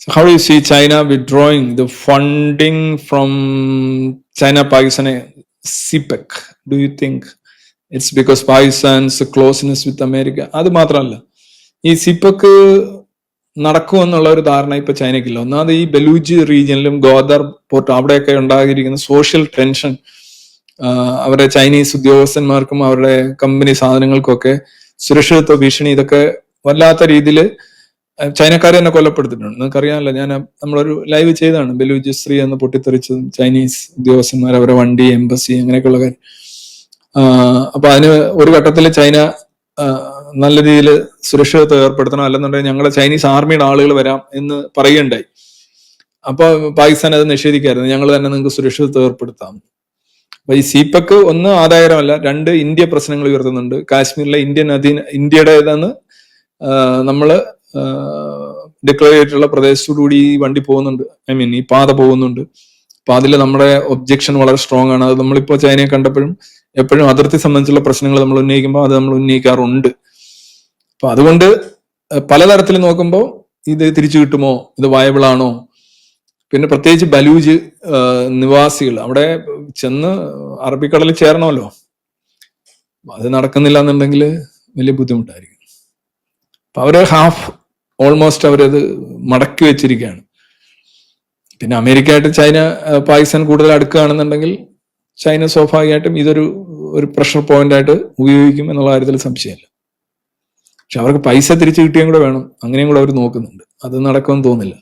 So how do you see China withdrawing the funding from China-Pakistan CPEC? Do you think it's because Pakistan's closeness with America? അത് മാത്രമല്ല, ഈ സിപെക് നടക്കുമെന്നുള്ള ഒരു ധാരണ ഇപ്പൊ ചൈനയ്ക്കില്ല. ഒന്നാമത് ഈ ബലൂജ് റീജിയനിലും ഗോദർ പോർട്ട് അവിടെയൊക്കെ ഉണ്ടാകിയിരിക്കുന്ന സോഷ്യൽ ടെൻഷൻ അവരുടെ ചൈനീസ് ഉദ്യോഗസ്ഥന്മാർക്കും അവരുടെ കമ്പനി സാധനങ്ങൾക്കൊക്കെ സുരക്ഷിതത്വ ഭീഷണി, ഇതൊക്കെ വല്ലാത്ത രീതിയിൽ ചൈനക്കാരെ തന്നെ കൊല്ലപ്പെടുത്തിയിട്ടുണ്ട്. നിങ്ങൾക്കറിയാമല്ലോ, നമ്മളൊരു ലൈവ് ചെയ്താണ് ബലൂജ് സ്ത്രീ എന്ന് പൊട്ടിത്തെറിച്ചതും ചൈനീസ് ഉദ്യോഗസ്ഥന്മാർ അവരുടെ വണ്ടി, എംബസി, അങ്ങനെയൊക്കെയുള്ള കാര്യം. അപ്പൊ അതിന് ഒരു ഘട്ടത്തിൽ ചൈന നല്ല രീതിയിൽ സുരക്ഷിതത്വം ഏർപ്പെടുത്തണം, അല്ലെന്നുണ്ടെങ്കിൽ ഞങ്ങളുടെ ചൈനീസ് ആർമിയുടെ ആളുകൾ വരാം എന്ന് പറയുകയുണ്ടായി. അപ്പൊ പാകിസ്ഥാൻ അത് നിഷേധിക്കായിരുന്നു, ഞങ്ങൾ തന്നെ നിങ്ങൾക്ക് സുരക്ഷിതത്വം ഏർപ്പെടുത്താം. അപ്പൊ ഈ സിപെക് ഒന്ന് ആദായകരമല്ല, രണ്ട് ഇന്ത്യ പ്രശ്നങ്ങൾ ഉയർത്തുന്നുണ്ട്. കാശ്മീരിലെ ഇന്ത്യയുടേതെന്ന് നമ്മള് ഡിക്ലെയർ ചെയ്തിട്ടുള്ള പ്രദേശത്തോടുകൂടി ഈ വണ്ടി പോകുന്നുണ്ട്, ഈ പാത പോകുന്നുണ്ട്. അപ്പൊ അതിൽ നമ്മുടെ ഒബ്ജക്ഷൻ വളരെ സ്ട്രോങ് ആണ്. അത് നമ്മളിപ്പോ ചൈനയെ കണ്ടപ്പോഴും എപ്പോഴും അതിർത്തി സംബന്ധിച്ചുള്ള പ്രശ്നങ്ങൾ നമ്മൾ ഉന്നയിക്കുമ്പോൾ അത് നമ്മൾ ഉന്നയിക്കാറുണ്ട്. അപ്പൊ അതുകൊണ്ട് പലതരത്തിൽ നോക്കുമ്പോൾ ഇത് തിരിച്ചു കിട്ടുമോ, ഇത് വയബിൾ ആണോ? പിന്നെ പ്രത്യേകിച്ച് ബലൂജ് നിവാസികൾ അവിടെ ചെന്ന് അറബിക്കടലിൽ ചേരണമല്ലോ, അത് നടക്കുന്നില്ല എന്നുണ്ടെങ്കിൽ വലിയ ബുദ്ധിമുട്ടായിരിക്കും. അപ്പൊ അവര് ഓൾമോസ്റ്റ് അവരത് മടക്കി വെച്ചിരിക്കുകയാണ്. പിന്നെ അമേരിക്കയായിട്ട് പാകിസ്ഥാൻ കൂടുതൽ അടുക്കുകയാണെന്നുണ്ടെങ്കിൽ ചൈന സ്വാഭാവികമായിട്ടും ഇതൊരു പ്രഷർ പോയിന്റ് ആയിട്ട് ഉപയോഗിക്കും എന്നുള്ള കാര്യത്തിൽ സംശയമില്ല. പക്ഷെ അവർക്ക് പൈസ തിരിച്ചു കിട്ടിയും കൂടെ വേണം, അങ്ങനെയും കൂടെ അവർ നോക്കുന്നുണ്ട്. അത് നടക്കുമെന്ന് തോന്നുന്നില്ല.